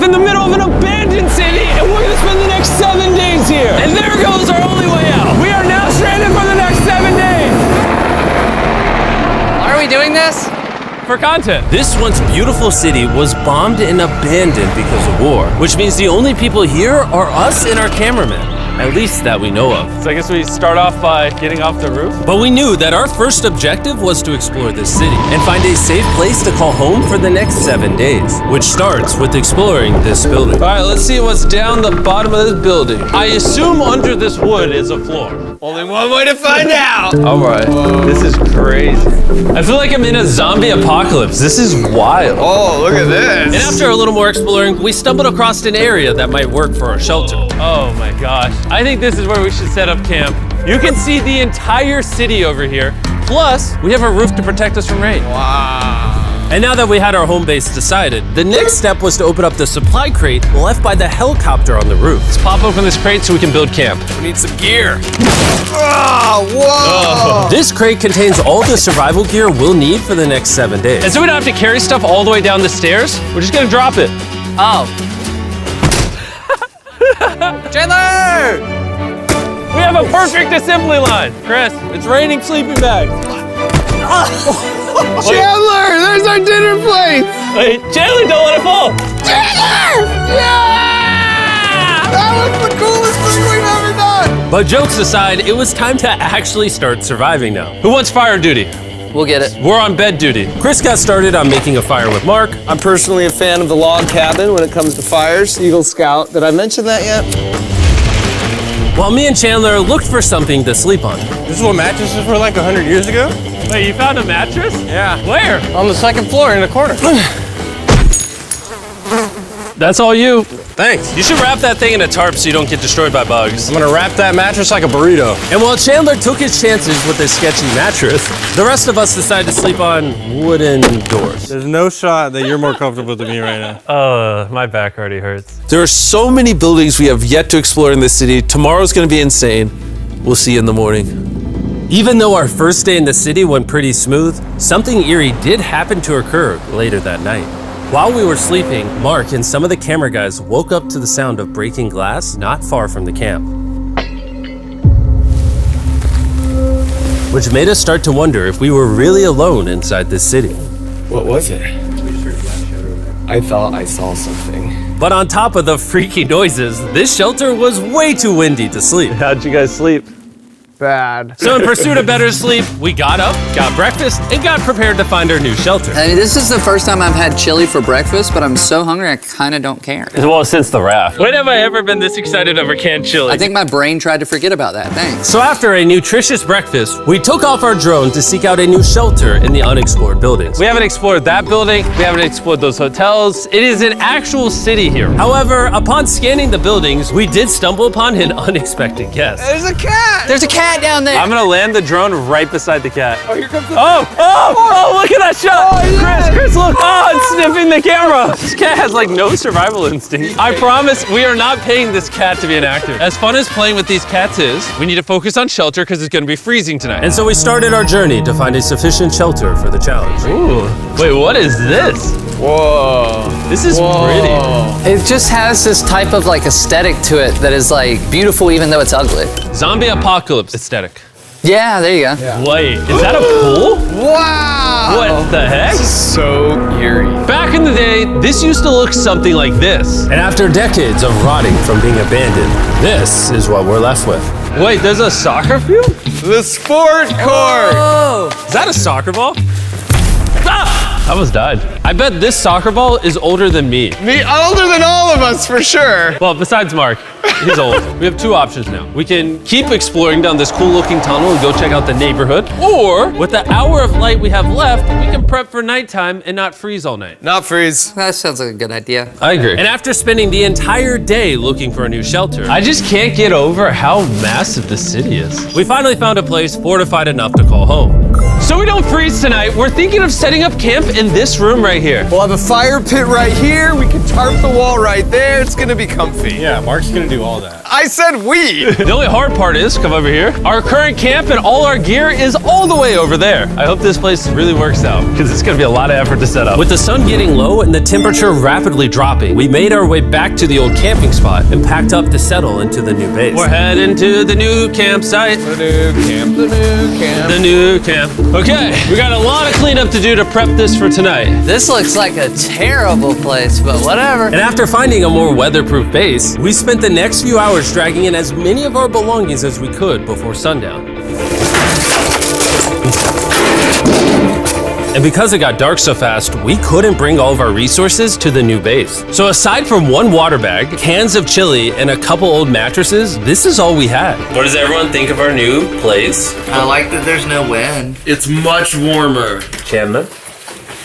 off in the middle of an abandoned city, and we're gonna spend the next 7 days here. And there goes our only way out. We are now stranded for the next 7 days. Why are we doing this? For content. This once beautiful city was bombed and abandoned because of war, which means the only people here are us and our cameraman. At least that we know of. So I guess we start off by getting off the roof. But we knew that our first objective was to explore this city and find a safe place to call home for the next 7 days, which starts with exploring this building. All right, let's see what's down the bottom of this building. I assume under this wood is a floor. Only one way to find out. All right, this is crazy. I feel like I'm in a zombie apocalypse. This is wild. Oh, look at this. And after a little more exploring, we stumbled across an area that might work for our shelter. Oh my gosh. I think this is where we should set up camp. You can see the entire city over here. Plus, we have a roof to protect us from rain. Wow. And now that we had our home base decided, the next step was to open up the supply crate left by the helicopter on the roof. Let's pop open this crate so we can build camp. We need some gear. Oh, whoa. This crate contains all the survival gear we'll need for the next 7 days. And so we don't have to carry stuff all the way down the stairs. We're just gonna drop it. Oh. Chandler! We have a perfect assembly line. Chris, it's raining sleeping bags. Chandler, there's our dinner plate. Wait, Chandler, don't let it fall. Chandler! Yeah! That was the coolest thing we've ever done. But jokes aside, it was time to actually start surviving now. Who wants fire duty? We'll get it. We're on bed duty. Chris got started on making a fire with Mark. I'm personally a fan of the log cabin when it comes to fires. Eagle Scout. Did I mention that yet? While me and Chandler looked for something to sleep on. This is what mattresses were like 100 years ago? Wait, you found a mattress? Yeah. Where? On the second floor in the corner. That's all you. Thanks. You should wrap that thing in a tarp so you don't get destroyed by bugs. I'm gonna wrap that mattress like a burrito. And while Chandler took his chances with his sketchy mattress, the rest of us decided to sleep on wooden doors. There's no shot that you're more comfortable than me right now. My back already hurts. There are so many buildings we have yet to explore in this city. Tomorrow's gonna be insane. We'll see you in the morning. Even though our first day in the city went pretty smooth, something eerie did happen to occur later that night. While we were sleeping, Mark and some of the camera guys woke up to the sound of breaking glass not far from the camp. Which made us start to wonder if we were really alone inside this city. What was it? I thought I saw something. But on top of the freaky noises, this shelter was way too windy to sleep. How'd you guys sleep? Bad. So in pursuit of better sleep, we got up, got breakfast, and got prepared to find our new shelter. I mean, this is the first time I've had chili for breakfast, but I'm so hungry I kind of don't care. Well, since the raft. When have I ever been this excited over canned chili? I think my brain tried to forget about that. Thanks. So after a nutritious breakfast, we took off our drone to seek out a new shelter in the unexplored buildings. We haven't explored that building. We haven't explored those hotels. It is an actual city here. However, upon scanning the buildings, we did stumble upon an unexpected guest. There's a cat. There's a cat down there. I'm gonna land the drone right beside the cat. Oh, here comes the Oh, look at that shot! Chris, look! Oh, it's sniffing the camera! This cat has like no survival instinct. I promise we are not paying this cat to be an actor. As fun as playing with these cats is, we need to focus on shelter because it's gonna be freezing tonight. And so we started our journey to find a sufficient shelter for the challenge. Ooh, wait, what is this? Whoa. This is pretty. It just has this type of like aesthetic to it that is like beautiful even though it's ugly. Zombie apocalypse aesthetic. Yeah, there you go. Wait, is that a pool? Wow. What the heck? So eerie. Back in the day, this used to look something like this. And after decades of rotting from being abandoned, this is what we're left with. Wait, there's a soccer field? The sport court. Is that a soccer ball? Ah! I almost died. I bet this soccer ball is older than me. Me older than all of us for sure. Well, besides Mark, he's old. We have two options now. We can keep exploring down this cool looking tunnel and go check out the neighborhood. Or, with the hour of light we have left, we can prep for nighttime and not freeze all night. Not freeze. That sounds like a good idea. I agree. And after spending the entire day looking for a new shelter, I just can't get over how massive the city is. we finally found a place fortified enough to call home. So we don't freeze tonight, we're thinking of setting up camp in this room right here. We'll have a fire pit right here. We can tarp the wall right there. It's gonna be comfy. Yeah, Mark's gonna do all that. I said we. The only hard part is, come over here, our current camp and all our gear is all the way over there. I hope this place really works out, because it's gonna be a lot of effort to set up. With the sun getting low and the temperature rapidly dropping, we made our way back to the old camping spot and packed up to settle into the new base. We're heading to the new campsite. The new camp, the new camp. The new camp. Okay, we got a lot of cleanup to do to prep this for tonight. This looks like a terrible place, but whatever. And after finding a more weatherproof base, we spent the next few hours dragging in as many of our belongings as we could before sundown. And because it got dark so fast, we couldn't bring all of our resources to the new base. So aside from one water bag, cans of chili, and a couple old mattresses, this is all we had. What does everyone think of our new place? I like that there's no wind. It's much warmer. Chandler?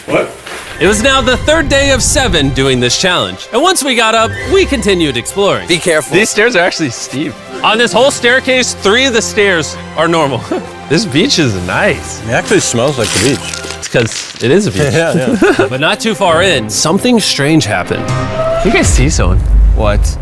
What? It was now the third day of 7 doing this challenge. And once we got up, we continued exploring. Be careful. These stairs are actually steep. On this whole staircase, 3 of the stairs are normal. This beach is nice. It actually smells like the beach. It's because it is a beach. Yeah. But not too far in, something strange happened. You guys see someone? What?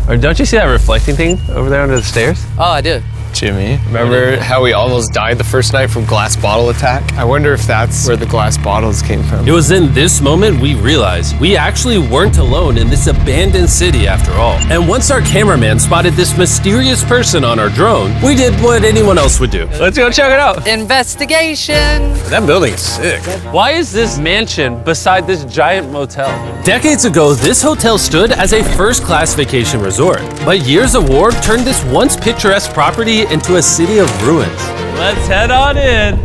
Or don't you see that reflecting thing over there under the stairs? Oh, I do. Jimmy, remember how we almost died the first night from glass bottle attack? I wonder if that's where the glass bottles came from. It was in this moment we realized we actually weren't alone in this abandoned city after all. And once our cameraman spotted this mysterious person on our drone, we did what anyone else would do. Let's go check it out. Investigation. That building is sick. Why is this mansion beside this giant motel? Decades ago, this hotel stood as a first-class vacation resort. But years of war turned this once picturesque property into a city of ruins. Let's head on in.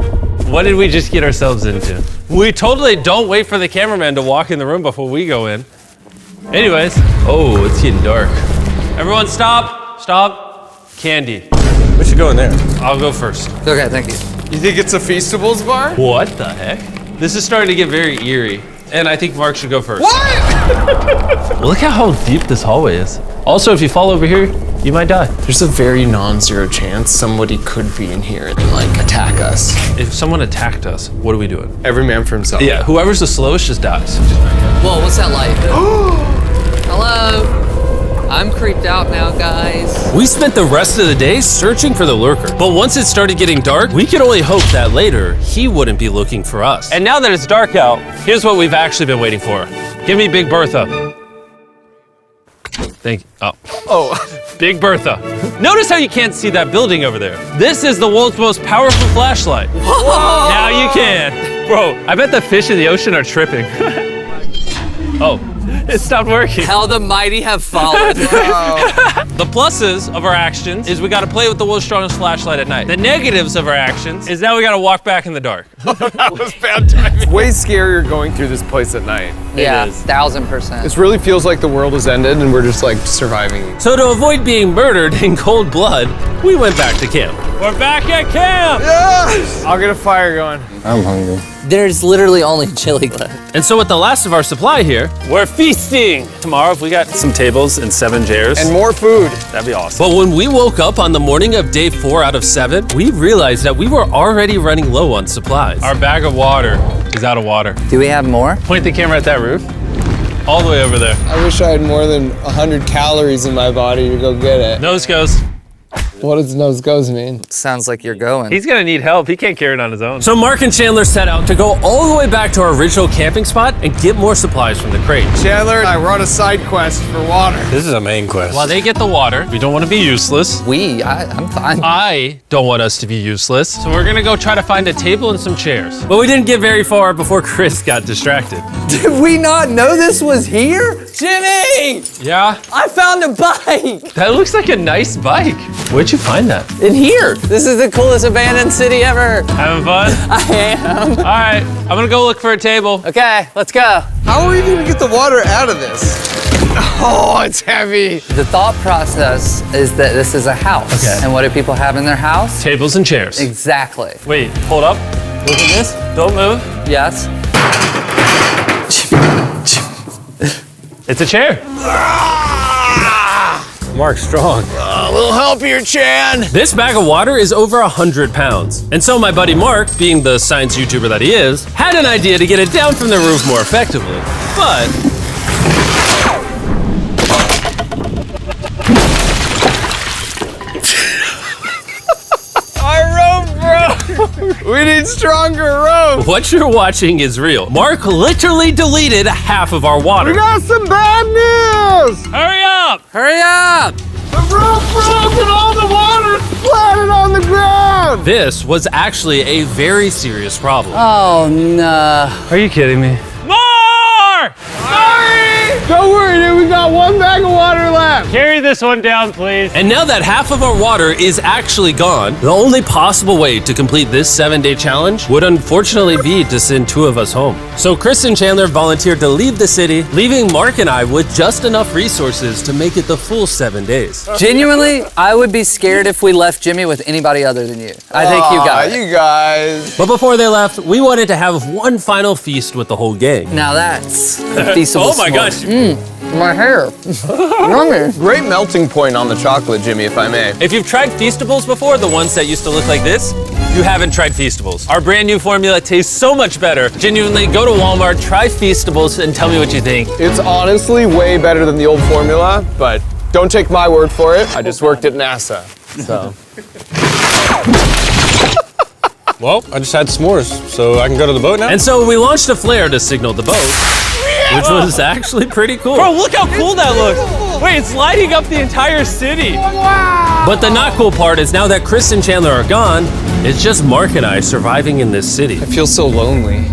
What did we just get ourselves into? We totally don't wait for the cameraman to walk in the room before we go in. Anyways, oh, it's getting dark. Everyone stop, stop. Candy. We should go in there. I'll go first. Okay, thank you. You think it's a Feastables bar? What the heck? This is starting to get very eerie. And I think Mark should go first. What? Look at how deep this hallway is. Also, if you fall over here, you might die. There's a very non-zero chance somebody could be in here and like attack us. If someone attacked us, what are we doing? Every man for himself. Yeah, whoever's the slowest just dies. Whoa, what's that light? Hello. I'm creeped out now, guys. We spent the rest of the day searching for the lurker. But once it started getting dark, we could only hope that later he wouldn't be looking for us. And now that it's dark out, here's what we've actually been waiting for. Give me Big Bertha. Thank you. Oh, Big Bertha. Notice how you can't see that building over there. This is the world's most powerful flashlight. Whoa. Now you can. Bro, I bet the fish in the ocean are tripping. Oh, it stopped working. How the mighty have fallen. The pluses of our actions is we got to play with the world's strongest flashlight at night. The negatives of our actions is now we got to walk back in the dark. That was bad timing. It's way scarier going through this place at night. Yeah, is. 1000%. This really feels like the world has ended and we're just like surviving. So to avoid being murdered in cold blood, we went back to camp. We're back at camp. Yes! I'll get a fire going. I'm hungry. There's literally only chili left. And so with the last of our supply here, We're feasting. Tomorrow, if we got some tables and 7 chairs, And more food. that'd be awesome. but when we woke up on the morning of day 4 out of 7, we realized that we were already running low on supplies. Our bag of water is out of water. Do we have more? Point the camera at that roof. All the way over there. I wish I had more than 100 calories in my body to go get it. Nose goes. What does nose goes mean? Sounds like you're going. He's gonna need help. He can't carry it on his own. So Mark and Chandler set out to go all the way back to our original camping spot and get more supplies from the crate. Chandler and I were on a side quest for water. This is a main quest. While they get the water, we don't want to be useless. I'm fine. I don't want us to be useless. So we're gonna go try to find a table and some chairs. But we didn't get very far before Chris got distracted. Did we not know this was here? Jimmy! Yeah? I found a bike! That looks like a nice bike. Where'd you find that? In here. This is the coolest abandoned city ever. Having fun? I am. All right, I'm gonna go look for a table. Okay, let's go. How are we even gonna get the water out of this? Oh, it's heavy. The thought process is that this is a house. Okay. And what do people have in their house? Tables and chairs. Exactly. Wait, hold up. Look at this. Don't move. Yes. It's a chair. Mark's strong. A little help here, Chan. This bag of water is over 100 pounds. And so my buddy Mark, being the science YouTuber that he is, had an idea to get it down from the roof more effectively. But need stronger rope. What you're watching is real. Mark literally deleted half of our water. Got some bad news! Hurry up! Hurry up! The rope broke and all the water splattered on the ground! This was actually a very serious problem. Oh no. Are you kidding me? More! Don't worry, dude, we got one bag of water left. Carry this one down, please. And now that half of our water is actually gone, the only possible way to complete this 7-day challenge would unfortunately be to send 2 of us home. So Chris and Chandler volunteered to leave the city, leaving Mark and I with just enough resources to make it the full 7 days. Genuinely, I would be scared if we left Jimmy with anybody other than you. I think you got it. You guys. But before they left, we wanted to have one final feast with the whole gang. Now that's a feasible Oh my gosh. My hair. Yummy. Great melting point on the chocolate, Jimmy, if I may. If you've tried Feastables before, the ones that used to look like this, you haven't tried Feastables. Our brand new formula tastes so much better. Genuinely, go to Walmart, try Feastables, and tell me what you think. It's honestly way better than the old formula, but don't take my word for it. I just worked at NASA, so. Well, I just had s'mores, so I can go to the boat now? And so we launched a flare to signal the boat, which was actually pretty cool. Bro, look how cool that looks. Wait, it's lighting up the entire city. But the not cool part is now that Chris and Chandler are gone, it's just Mark and I surviving in this city. I feel so lonely.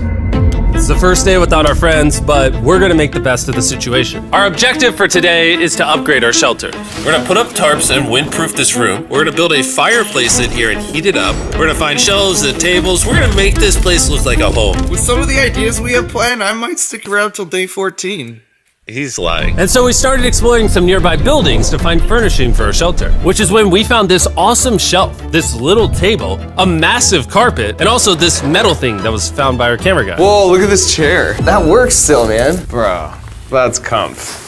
It's the first day without our friends, but we're gonna make the best of the situation. Our objective for today is to upgrade our shelter. We're gonna put up tarps and windproof this room. We're gonna build a fireplace in here and heat it up. We're gonna find shelves and tables. We're gonna make this place look like a home. With some of the ideas we have planned, I might stick around till day 14. He's lying. And so we started exploring some nearby buildings to find furnishing for our shelter, which is when we found this awesome shelf, this little table, a massive carpet, and also this metal thing that was found by our camera guy. Whoa, look at this chair. That works still, man. Bro, that's comf.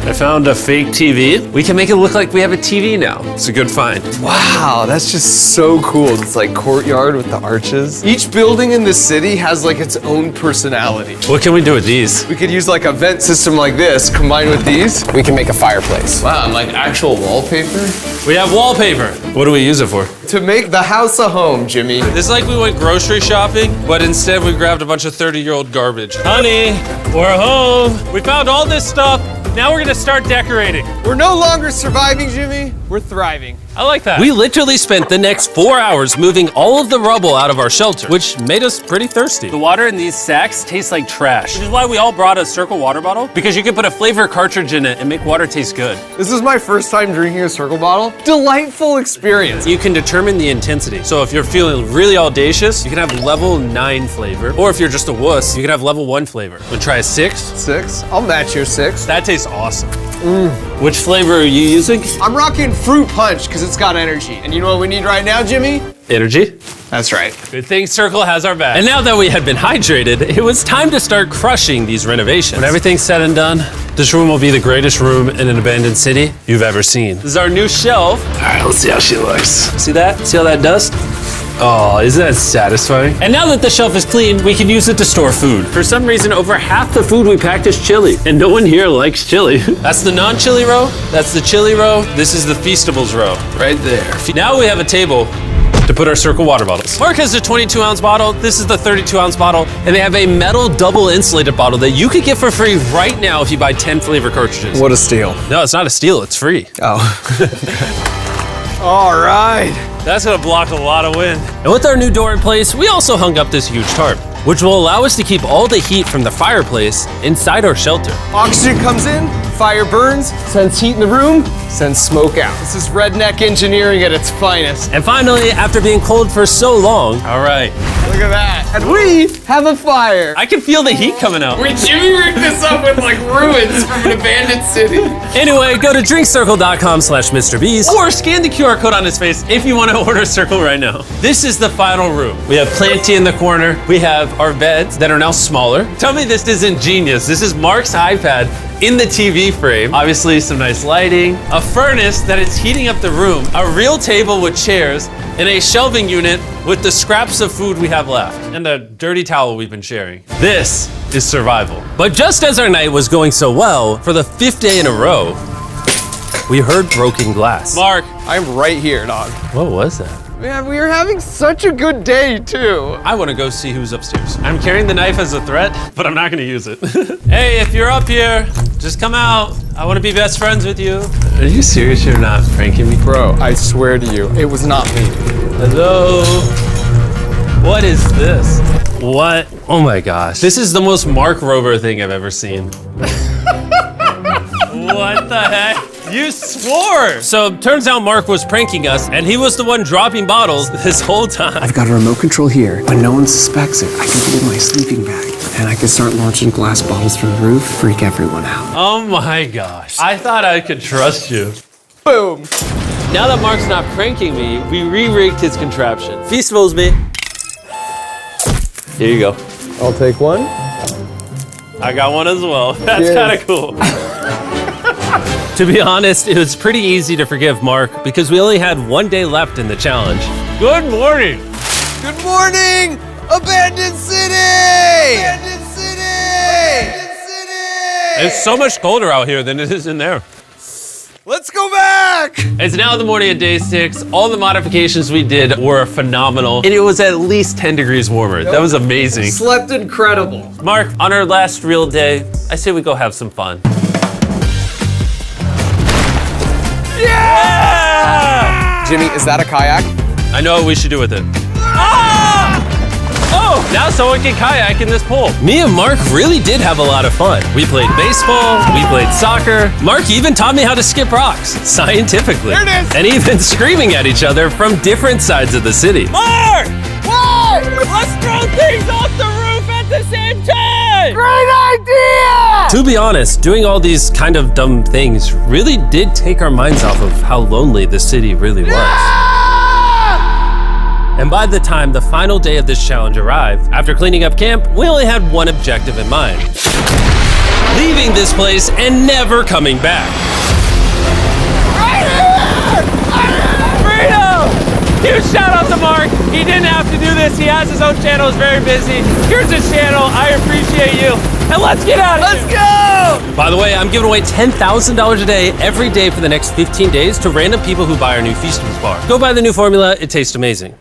I found a fake TV. We can make it look like we have a TV now. It's a good find. Wow, that's just so cool. It's like courtyard with the arches. Each building in this city has like its own personality. What can we do with these? We could use like a vent system like this, combined with these. We can make a fireplace. Wow, and like actual wallpaper? We have wallpaper. What do we use it for? To make the house a home, Jimmy. It's like we went grocery shopping, but instead we grabbed a bunch of 30-year-old garbage. Honey, we're home. We found all this stuff. Now we're gonna start decorating. We're no longer surviving, Jimmy. We're thriving. I like that. We literally spent the next 4 hours moving all of the rubble out of our shelter, which made us pretty thirsty. The water in these sacks tastes like trash, which is why we all brought a Circle water bottle, because you can put a flavor cartridge in it and make water taste good. This is my first time drinking a Circle bottle. Delightful experience. You can determine the intensity. So if you're feeling really audacious, you can have level 9 flavor. Or if you're just a wuss, you can have level 1 flavor. Wanna try a 6? 6? I'll match your 6. That tastes awesome. Which flavor are you using? I'm rocking Fruit Punch because it's got energy. And you know what we need right now, Jimmy? Energy. That's right. Good thing Circle has our back. And now that we had been hydrated, it was time to start crushing these renovations. When everything's said and done, this room will be the greatest room in an abandoned city you've ever seen. This is our new shelf. All right, let's see how she looks. See that? See all that dust? Oh, isn't that satisfying? And now that the shelf is clean, we can use it to store food. For some reason, over half the food we packed is chili, and no one here likes chili. That's the non-chili row, that's the chili row, this is the Feastables row, right there. Now we have a table to put our Circle water bottles. Mark has a 22-ounce bottle, this is the 32-ounce bottle, and they have a metal double insulated bottle that you could get for free right now if you buy 10 flavor cartridges. What a steal. No, it's not a steal, it's free. Oh. All right. That's gonna block a lot of wind. And with our new door in place, we also hung up this huge tarp, which will allow us to keep all the heat from the fireplace inside our shelter. Oxygen comes in, fire burns, sends heat in the room, sends smoke out. This is redneck engineering at its finest. And finally, after being cold for so long, All right. Look at that. And we have a fire. I can feel the heat coming out. Wait, Jimmy rigged this up with like ruins from an abandoned city. anyway, go to drinkcircle.com/MrBeast. Or scan the QR code on his face if you want to order Circle right now. This is the final room. We have Planty in the corner. We have our beds that are now smaller. Tell me this isn't genius. This is Mark's iPad in the TV frame. Obviously some nice lighting, a furnace that is heating up the room, a real table with chairs, and a shelving unit with the scraps of food we have left, and a dirty towel we've been sharing. This is survival. But just as our night was going so well, for the 5th day in a row, we heard broken glass. Mark, I'm right here, dog. What was that? Man, we are having such a good day, too. I want to go see who's upstairs. I'm carrying the knife as a threat, but I'm not gonna use it. Hey, if you're up here, just come out. I want to be best friends with you. Are you serious? You're not pranking me? Bro, I swear to you, it was not me. Hello? What is this? What? Oh my gosh. This is the most Mark Rover thing I've ever seen. What the heck? You swore! So turns out Mark was pranking us, and he was the one dropping bottles this whole time. I've got a remote control here. When no one suspects it, I can put it in my sleeping bag. And I can start launching glass bottles from the roof, freak everyone out. Oh my gosh. I thought I could trust you. Boom. Now that Mark's not pranking me, we re-rigged his contraption. Feastables me. Here you go. I'll take one. I got one as well. That's Cheers. kind of cool. To be honest, it was pretty easy to forgive Mark because we only had one day left in the challenge. Good morning. Good morning, Abandoned City! Abandoned City! Abandoned City! It's so much colder out here than it is in there. Let's go back! It's now the morning of day 6. All the modifications we did were phenomenal, and it was at least 10 degrees warmer. That was amazing. Slept incredible. Mark, on our last real day, I say we go have some fun. Yeah! Jimmy, is that a kayak? I know what we should do with it. Ah! Oh, now someone can kayak in this pool. Me and Mark really did have a lot of fun. We played baseball, we played soccer. Mark even taught me how to skip rocks, scientifically. There it is. And even screaming at each other from different sides of the city. Mark! What? Let's throw things off the roof at the same time! Great idea! To be honest, doing all these kind of dumb things really did take our minds off of how lonely the city really was. And by the time the final day of this challenge arrived, after cleaning up camp, we only had one objective in mind. Leaving this place and never coming back. Freedom! Huge shout out to Mark. He didn't have to do this. He has his own channel. He's very busy. Here's his channel. I appreciate you. And let's get out of here. Let's go! By the way, I'm giving away $10,000 a day every day for the next 15 days to random people who buy our new Feastables bar. Go buy the new formula. It tastes amazing.